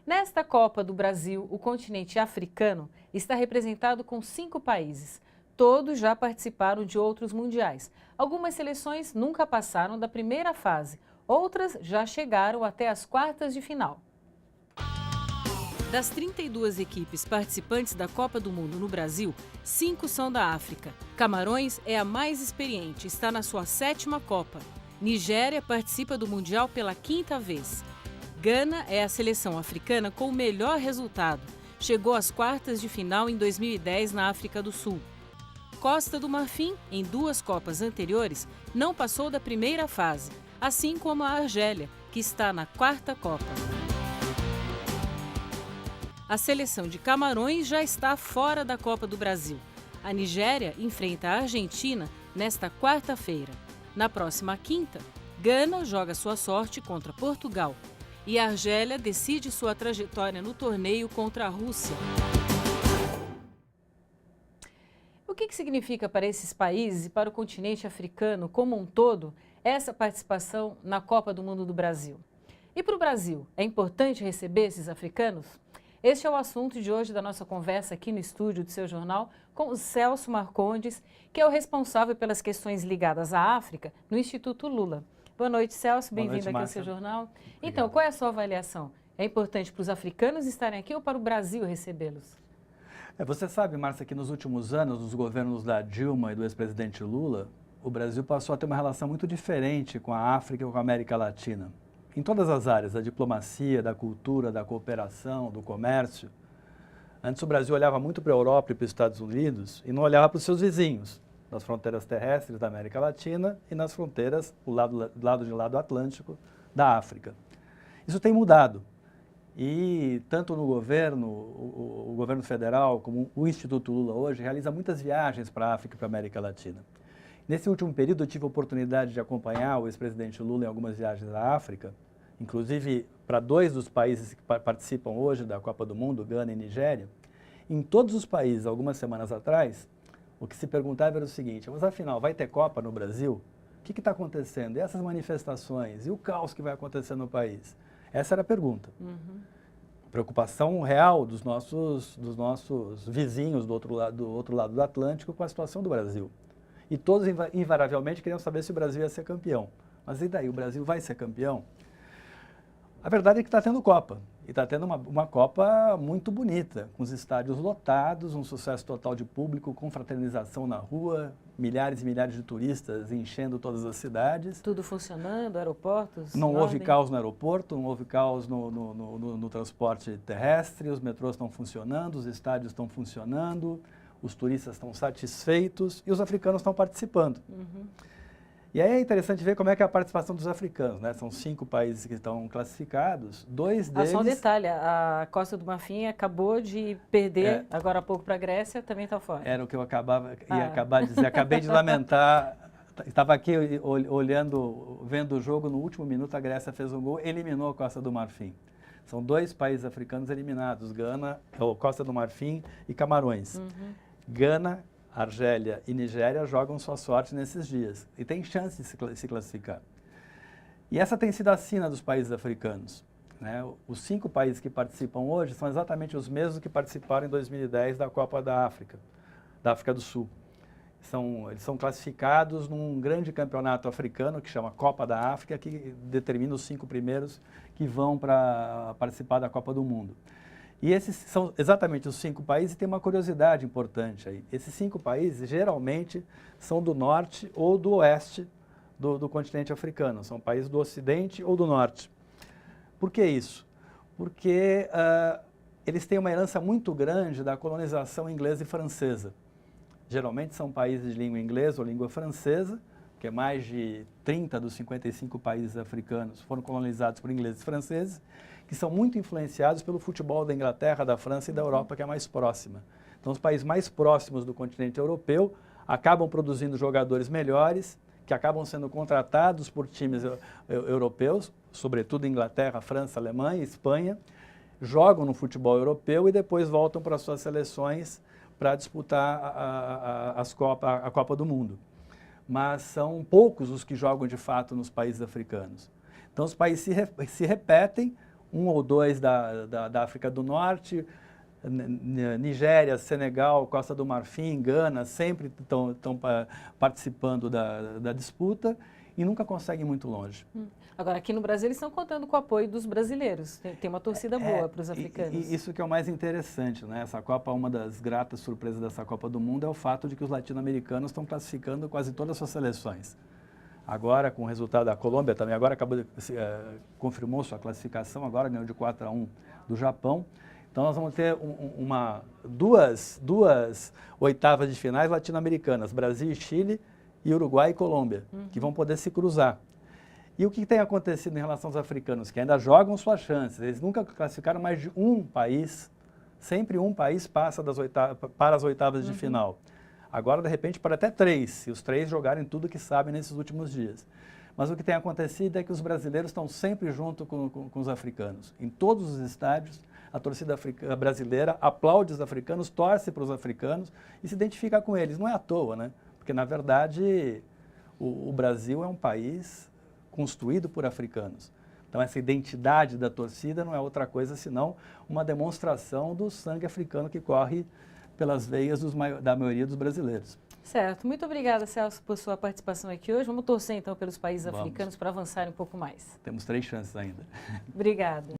Nesta Copa do Brasil, o continente africano está representado com 5 países. Todos já participaram de outros mundiais. Algumas seleções nunca passaram da primeira fase, outras já chegaram até as quartas de final. Das 32 equipes participantes da Copa do Mundo no Brasil, 5 são da África. Camarões é a mais experiente, está na sua 7ª Copa. Nigéria participa do Mundial pela 5ª vez. Gana é a seleção africana com o melhor resultado. Chegou às quartas de final em 2010 na África do Sul. Costa do Marfim, em 2 Copas anteriores, não passou da primeira fase, assim como a Argélia, que está na 4ª Copa. A seleção de Camarões já está fora da Copa do Brasil. A Nigéria enfrenta a Argentina nesta quarta-feira. Na próxima quinta, Gana joga sua sorte contra Portugal. E a Argélia decide sua trajetória no torneio contra a Rússia. O que significa para esses países e para o continente africano como um todo essa participação na Copa do Mundo do Brasil? E para o Brasil, é importante receber esses africanos? Este é o assunto de hoje da nossa conversa aqui no estúdio do seu jornal com o Celso Marcondes, que é o responsável pelas questões ligadas à África no Instituto Lula. Boa noite, Celso. Bem-vindo aqui ao seu jornal. Obrigado. Então, qual é a sua avaliação? É importante para os africanos estarem aqui ou para o Brasil recebê-los? Você sabe, Márcia, que nos últimos anos, nos governos da Dilma e do ex-presidente Lula, o Brasil passou a ter uma relação muito diferente com a África e com a América Latina. Em todas as áreas, da diplomacia, da cultura, da cooperação, do comércio. Antes o Brasil olhava muito para a Europa e para os Estados Unidos e não olhava para os seus vizinhos, nas fronteiras terrestres da América Latina e nas fronteiras, do lado Atlântico, da África. Isso tem mudado. E tanto no governo, o governo federal, como o Instituto Lula hoje, realiza muitas viagens para a África e para a América Latina. Nesse último período eu tive a oportunidade de acompanhar o ex-presidente Lula em algumas viagens à África, inclusive para 2 dos países que participam hoje da Copa do Mundo, Gana e Nigéria. Em todos os países, algumas semanas atrás, o que se perguntava era o seguinte: mas afinal, vai ter Copa no Brasil? O que está acontecendo? E essas manifestações? E o caos que vai acontecer no país? Essa era a pergunta. Preocupação real dos nossos vizinhos do outro lado do Atlântico com a situação do Brasil. E todos, invariavelmente, queriam saber se o Brasil ia ser campeão. Mas e daí? O Brasil vai ser campeão? A verdade é que está tendo Copa. E está tendo uma Copa muito bonita, com os estádios lotados, um sucesso total de público, com fraternização na rua, milhares e milhares de turistas enchendo todas as cidades. Tudo funcionando, aeroportos? Não houve caos no aeroporto, não houve caos no transporte terrestre, os metrôs estão funcionando, os estádios estão funcionando, os turistas estão satisfeitos e os africanos estão participando. E aí é interessante ver como é que é a participação dos africanos, né? São 5 países que estão classificados, 2 deles... Só um detalhe, a Costa do Marfim acabou de perder agora há pouco para a Grécia, também está fora. Era o que eu ia acabar de dizer, acabei de lamentar, estava aqui olhando, vendo o jogo, no último minuto a Grécia fez um gol, eliminou a Costa do Marfim. São 2 países africanos eliminados, Gana, Costa do Marfim e Camarões. Gana, Argélia e Nigéria jogam sua sorte nesses dias e tem chance de se classificar. E essa tem sido a sina dos países africanos, né? Os 5 países que participam hoje são exatamente os mesmos que participaram em 2010 da Copa da África do Sul. Eles são classificados num grande campeonato africano que chama Copa da África, que determina os 5 primeiros que vão para participar da Copa do Mundo. E esses são exatamente os 5 países e tem uma curiosidade importante aí. Esses 5 países geralmente são do norte ou do oeste do continente africano. São países do ocidente ou do norte. Por que isso? Porque eles têm uma herança muito grande da colonização inglesa e francesa. Geralmente são países de língua inglesa ou língua francesa, que mais de 30 dos 55 países africanos foram colonizados por ingleses e franceses, que são muito influenciados pelo futebol da Inglaterra, da França e da Europa, que é mais próxima. Então, os países mais próximos do continente europeu acabam produzindo jogadores melhores, que acabam sendo contratados por times europeus, sobretudo Inglaterra, França, Alemanha, Espanha, jogam no futebol europeu e depois voltam para suas seleções para disputar a Copa do Mundo. Mas são poucos os que jogam de fato nos países africanos. Então, os países se repetem, um ou dois da África do Norte, Nigéria, Senegal, Costa do Marfim, Gana, sempre estão participando da disputa e nunca conseguem ir muito longe. Agora, aqui no Brasil, eles estão contando com o apoio dos brasileiros. Tem uma torcida boa para os africanos. E isso que é o mais interessante, né? Essa Copa, uma das gratas surpresas dessa Copa do Mundo é o fato de que os latino-americanos estão classificando quase todas as suas seleções. Agora, com o resultado da Colômbia também, agora confirmou sua classificação, agora ganhou de 4-1 do Japão. Então, nós vamos ter duas oitavas de finais latino-americanas, Brasil e Chile, e Uruguai e Colômbia, que vão poder se cruzar. E o que tem acontecido em relação aos africanos? Que ainda jogam suas chances. Eles nunca classificaram mais de um país. Sempre um país passa para as oitavas de final. Agora, de repente, para até 3, se os 3 jogarem tudo que sabem nesses últimos dias. Mas o que tem acontecido é que os brasileiros estão sempre junto com os africanos. Em todos os estádios, a torcida brasileira aplaude os africanos, torce para os africanos e se identifica com eles. Não é à toa, né? Porque, na verdade, o Brasil é um país construído por africanos. Então, essa identidade da torcida não é outra coisa senão uma demonstração do sangue africano que corre pelas veias da maioria dos brasileiros. Certo. Muito obrigada, Celso, por sua participação aqui hoje. Vamos torcer, então, pelos países africanos para avançarem um pouco mais. Temos 3 chances ainda. Obrigada.